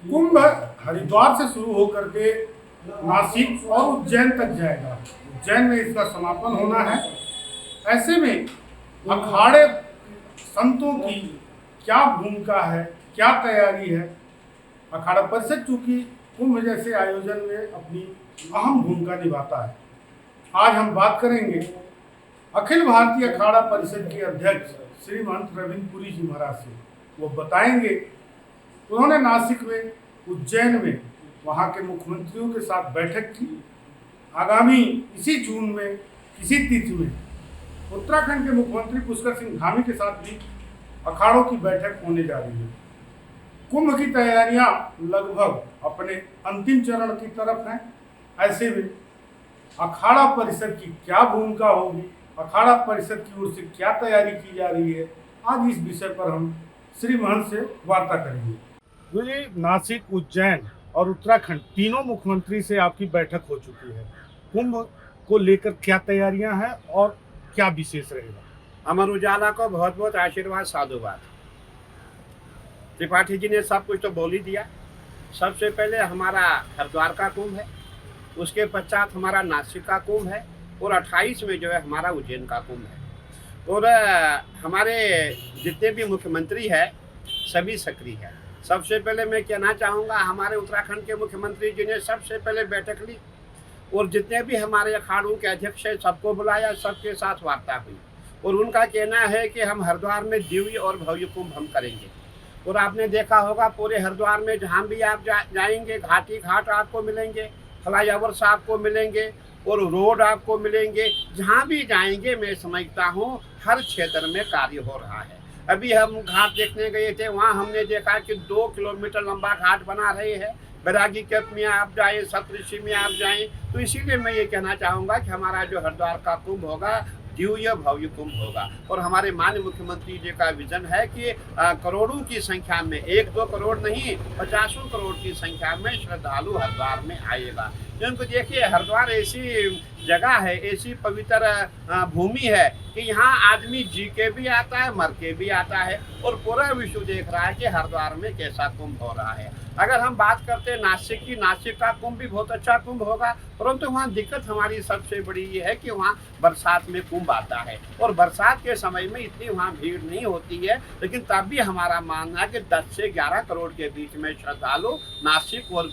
कुंभ हरिद्वार से शुरू होकर के नासिक और उज्जैन तक जाएगा। उज्जैन में इसका समापन होना है। ऐसे में अखाड़े संतों की क्या भूमिका है, क्या तैयारी है। अखाड़ा परिषद चूंकि कुंभ जैसे आयोजन में अपनी अहम भूमिका निभाता है। आज हम बात करेंगे अखिल भारतीय अखाड़ा परिषद के अध्यक्ष श्री महंत रविंद्र पुरी जी महाराज से। वो बताएंगे उन्होंने नासिक में, उज्जैन में वहाँ के मुख्यमंत्रियों के साथ बैठक की। आगामी इसी जून में इसी तिथि में उत्तराखंड के मुख्यमंत्री पुष्कर सिंह धामी के साथ भी अखाड़ों की बैठक होने जा रही है। कुंभ की तैयारियां लगभग अपने अंतिम चरण की तरफ हैं। ऐसे में अखाड़ा परिषद की क्या भूमिका होगी, अखाड़ा परिषद की ओर से क्या तैयारी की जा रही है, आज इस विषय पर हम श्री महंत से वार्ता करेंगे। जी, नासिक, उज्जैन और उत्तराखंड तीनों मुख्यमंत्री से आपकी बैठक हो चुकी है। कुंभ को लेकर क्या तैयारियां हैं और क्या विशेष रहेगा? अमर उजाला को बहुत बहुत आशीर्वाद, साधुवाद। त्रिपाठी जी ने सब कुछ तो बोल ही दिया। सबसे पहले हमारा हरिद्वार का कुंभ है, उसके पश्चात हमारा नासिक का कुंभ है और 28 में जो है हमारा उज्जैन का कुंभ है। और हमारे जितने भी मुख्यमंत्री हैं सभी सक्रिय हैं। सबसे पहले मैं कहना चाहूँगा, हमारे उत्तराखंड के मुख्यमंत्री जी ने सबसे पहले बैठक ली और जितने भी हमारे अखाड़ों के अध्यक्ष हैं सबको बुलाया, सबके साथ वार्ता हुई। और उनका कहना है कि हम हरिद्वार में दिव्य और भव्य कुंभ हम करेंगे। और आपने देखा होगा पूरे हरिद्वार में जहाँ भी आप जाएंगे, घाटी घाट आपको मिलेंगे, फ्लाईओवर्स आपको मिलेंगे और रोड आपको मिलेंगे। जहाँ भी जाएंगे मैं समझता हूँ हर क्षेत्र में कार्य हो रहा है। अभी हम घाट देखने गए थे, वहाँ हमने देखा कि 2 किलोमीटर लंबा घाट बना रहे हैं। बैरागी कैंप में आप जाएं, सप्तऋषि में आप जाएं। तो इसीलिए मैं ये कहना चाहूँगा कि हमारा जो हरिद्वार का कुंभ होगा दिव्य भव्य कुंभ होगा। और हमारे माननीय मुख्यमंत्री जी का विजन है कि करोड़ों की संख्या में, 1-2 करोड़ नहीं 50 करोड़ की संख्या में श्रद्धालु हरिद्वार में आएगा। क्योंकि देखिए हरिद्वार ऐसी जगह है, ऐसी पवित्र भूमि है कि यहाँ आदमी जी के भी आता है, मर के भी आता है और पूरा विश्व देख रहा है कि हरिद्वार में कैसा कुंभ हो रहा है। अगर हम बात करते हैं नासिक की, नासिक का कुंभ भी बहुत अच्छा कुंभ होगा, परंतु वहाँ दिक्कत हमारी सबसे बड़ी ये है कि वहाँ बरसात में कुंभ आता है और बरसात के समय में इतनी वहाँ भीड़ नहीं होती है। लेकिन तब भी हमारा मानना है कि 10 से 11 करोड़ के बीच में श्रद्धालु नासिक और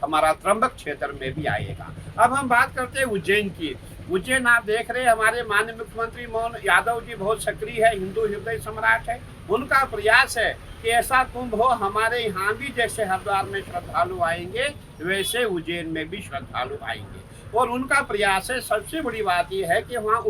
हमारा त्र्यंबक क्षेत्र में भी आएगा। अब हम बात करते हैं उज्जैन की। उज्जैन आप देख रहे हैं हमारे माननीय मुख्यमंत्री मोहन यादव जी बहुत सक्रिय है, हिंदू हृदय सम्राट है। उनका प्रयास है कि ऐसा कुंभ हो हमारे यहाँ भी, जैसे हरिद्वार में श्रद्धालु आएंगे वैसे उज्जैन में भी श्रद्धालु आएंगे। और उनका प्रयास है। सबसे बड़ी बात यह है कि वहाँ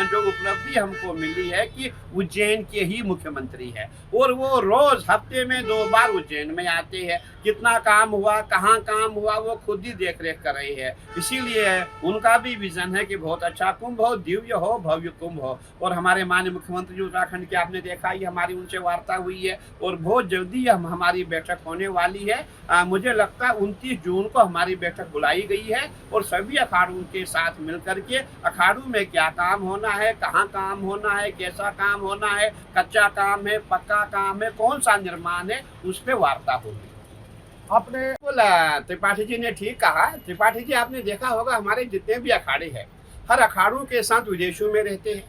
जो उपलब्धि हमको मिली है कि उज्जैन के ही मुख्यमंत्री है और वो रोज हफ्ते में 2 बार उज्जैन में आते हैं। कितना काम हुआ, कहाँ काम हुआ, वो खुद ही देख रेख कर रहे हैं। इसीलिए उनका भी विजन है कि बहुत अच्छा कुंभ हो, दिव्य हो, भव्य कुंभ हो। और हमारे माननीय मुख्यमंत्री उत्तराखंड के आपने देखा ही, हमारी उनसे वार्ता हुई है और बहुत जल्दी हमारी बैठक होने वाली है। मुझे लगता है 29 जून को हमारी बैठक बुलाई गई है और सभी अखाड़ों के साथ मिलकर के अखाड़ों में क्या काम होना है, कहाँ काम होना है, कैसा काम होना है, कच्चा काम है, पक्का काम है, कौन सा निर्माण है, उस पर वार्ता होगी। आपने बोला, त्रिपाठी जी ने ठीक कहा। त्रिपाठी जी आपने देखा होगा हमारे जितने भी अखाड़े हैं हर अखाड़ों के साथ विदेशों में रहते हैं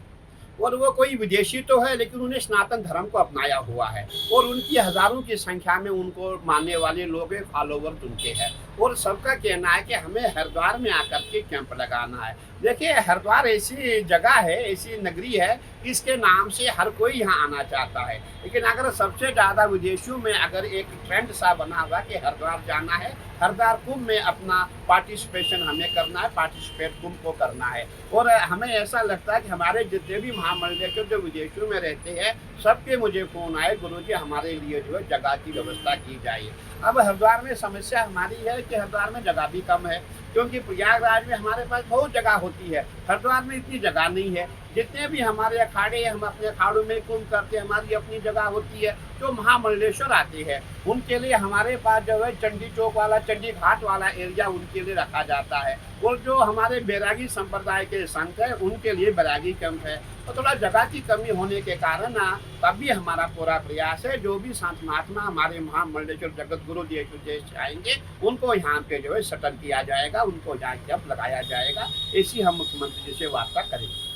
और वो कोई विदेशी तो है लेकिन उन्हें सनातन धर्म को अपनाया हुआ है और उनकी हजारों की संख्या में उनको मानने वाले लोग हैं, फॉलोवर्स उनके हैं। और सबका कहना है कि हमें हरिद्वार में आकर के कैंप लगाना है। देखिए हरिद्वार ऐसी जगह है, ऐसी नगरी है, इसके नाम से हर कोई यहाँ आना चाहता है। लेकिन अगर सबसे ज़्यादा विदेशियों में अगर एक ट्रेंड सा बना हुआ कि हरिद्वार जाना है, हरिद्वार कुंभ में अपना पार्टिसिपेशन हमें करना है, पार्टिसिपेट कुंभ को करना है। और हमें ऐसा लगता है कि हमारे जितने भी महामंडलेश्वर जो विदेशों में रहते हैं सबके मुझे फ़ोन आए, गुरुजी हमारे लिए जो है जगह की व्यवस्था की जाए। अब हरिद्वार में समस्या हमारी है कि हरिद्वार में जगह भी कम है, क्योंकि प्रयागराज में हमारे पास बहुत जगह होती है, हरिद्वार में इतनी जगह नहीं है। जितने भी हमारे अखाड़े हैं, हम अपने अखाड़ों में कुंभ करते हैं, हमारी अपनी जगह होती है। जो महामंडलेश्वर आते हैं उनके लिए हमारे पास जो है चंडी चौक वाला, चंडी घाट वाला एरिया उनके लिए रखा जाता है। और जो हमारे बैरागी संप्रदाय के संत हैं उनके लिए बैरागी कैंप है। तो थोड़ा जगह की कमी होने के कारण तब भी हमारा पूरा प्रयास है, जो भी संत महात्मा हमारे महामंडलेश्वर जगत गुरु देश आएंगे उनको यहाँ पे जो है सेटल किया जाएगा, उनको यहाँ कैंप लगाया जाएगा। ऐसी हम मुख्यमंत्री जी से वार्ता करेंगे।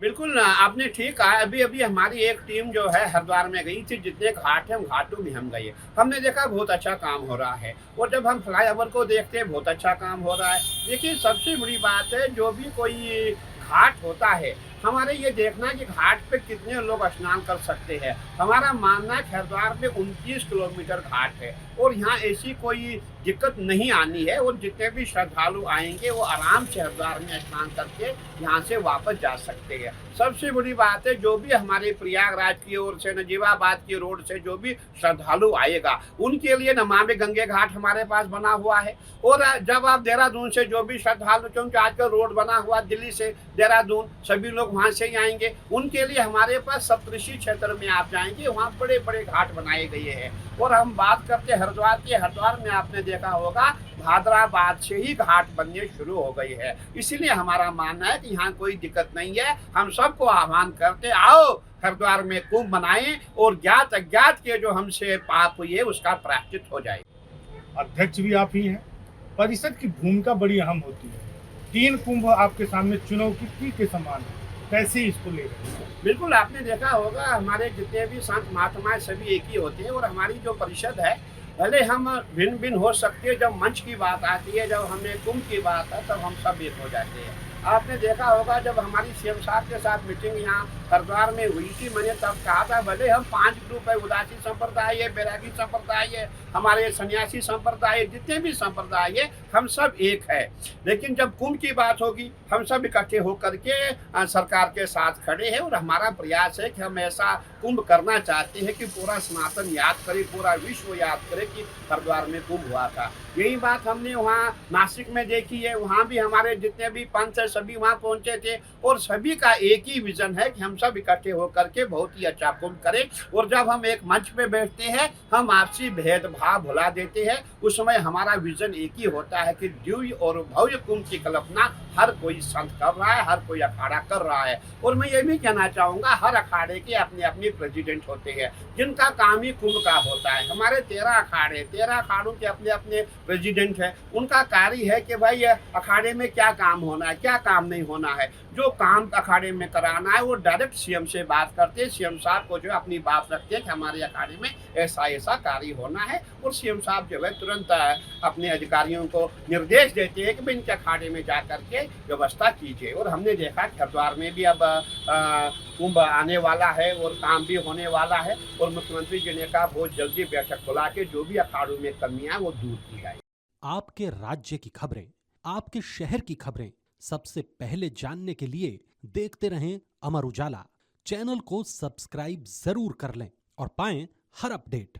बिल्कुल आपने ठीक कहा। अभी अभी हमारी एक टीम जो है हरिद्वार में गई थी। जितने घाट हैं घाटों में हम गए, हमने देखा बहुत अच्छा काम हो रहा है। और जब हम फ्लाईओवर को देखते हैं बहुत अच्छा काम हो रहा है। देखिए सबसे बड़ी बात है, जो भी कोई घाट होता है हमारे ये देखना कि घाट पे कितने लोग स्नान कर सकते हैं। हमारा मानना है हरिद्वार में 29 किलोमीटर घाट है और यहाँ ऐसी कोई दिक्कत नहीं आनी है। और जितने भी श्रद्धालु आएंगे वो आराम से हरिद्वार में स्नान करके यहाँ से वापस जा सकते हैं। सबसे बड़ी बात है, जो भी हमारे प्रयागराज की ओर से, नजीबाबाद की रोड से जो भी श्रद्धालु आएगा उनके लिए नमामि गंगे घाट हमारे पास बना हुआ है। और जब आप देहरादून से जो भी श्रद्धालु, क्योंकि आजकल रोड बना हुआ दिल्ली से देहरादून, सभी लोग वहाँ से ही आएंगे, उनके लिए हमारे पास सप्तऋषि क्षेत्र में आप जाएंगे, वहाँ बड़े बड़े घाट बनाए गए हैं। और हम बात करते हैं हरिद्वार की, हरिद्वार में आपने देखा होगा भाद्राबाद से ही घाट बनने शुरू हो गई है। इसीलिए हमारा मानना है कि यहाँ कोई दिक्कत नहीं है। हम सबको आह्वान करते, आओ हरिद्वार में कुंभ मनाएं और ज्ञात अज्ञात के जो हमसे पाप हुई है उसका प्रायश्चित हो जाए। अध्यक्ष भी आप ही हैं, परिषद की भूमिका बड़ी अहम होती है। 3 कुंभ आपके सामने चुनौती के समान है, कैसे इसको ले रहे हैं? बिल्कुल आपने देखा होगा हमारे जितने भी संत महात्मा सभी एक ही होते हैं। और हमारी जो परिषद है, भले हम भिन्न भिन्न हो सकते हैं, जब मंच की बात आती है, जब हमें कुंभ की बात है, तब हम सब एक हो जाते हैं। आपने देखा होगा जब हमारी सीएम साहब के साथ मीटिंग यहाँ हरिद्वार में हुई थी, मैंने तब कहा था भले हम 5 ग्रुप है, उदासी संप्रदाय है, बैरागी संप्रदाय है, हमारे सन्यासी संप्रदाय है, जितने भी संप्रदाय है हम सब एक है। लेकिन जब कुंभ की बात होगी हम सब इकट्ठे होकर के सरकार के साथ खड़े हैं। और हमारा प्रयास है कि हम ऐसा कुंभ करना चाहते हैं कि पूरा सनातन याद करे, पूरा विश्व याद करे कि हरिद्वार में कुंभ हुआ था। यही बात हमने वहाँ नासिक में देखी है, वहाँ भी हमारे जितने भी पंथ है सभी वहाँ पहुँचे थे। और सभी का एक ही विजन है कि हम सब इकट्ठे होकर के बहुत ही अच्छा कुंभ करें। और जब हम एक मंच पे बैठते हैं हम आपसी भेदभाव भुला देते हैं। उस समय हमारा विजन एक ही होता है कि दिव्य और भव्य कुंभ की कल्पना हर कोई संत कर रहा है, हर कोई अखाड़ा कर रहा है। और मैं ये भी कहना चाहूँगा, हर अखाड़े के अपने अपने प्रेसिडेंट होते हैं जिनका काम ही कुंभ का होता है। हमारे 13 अखाड़े, 13 अखाड़ों के अपने अपने प्रेसिडेंट हैं। उनका कार्य है कि भाई अखाड़े में क्या काम होना है, क्या काम नहीं होना है। जो काम अखाड़े में कराना है वो डायरेक्ट सीएम से बात करते हैं। सीएम साहब को जो अपनी बात रखते हैं कि हमारे अखाड़े में ऐसा ऐसा कार्य होना है। और सीएम साहब जो है तुरंत अपने अधिकारियों को निर्देश देते हैं कि भाई इनके अखाड़े में जा करके व्यवस्था कीजिए। और हमने देखा कि हरिद्वार में भी अब कुंभ आने वाला है और काम भी होने वाला है। और मुख्यमंत्री जी ने कहा बहुत जल्दी बैठक बुला के जो भी अखाड़ों में कमियां वो दूर की जाए। आपके राज्य की खबरें, आपके शहर की खबरें सबसे पहले जानने के लिए देखते रहें अमर उजाला। चैनल को सब्सक्राइब जरूर कर लें और पाएं हर अपडेट।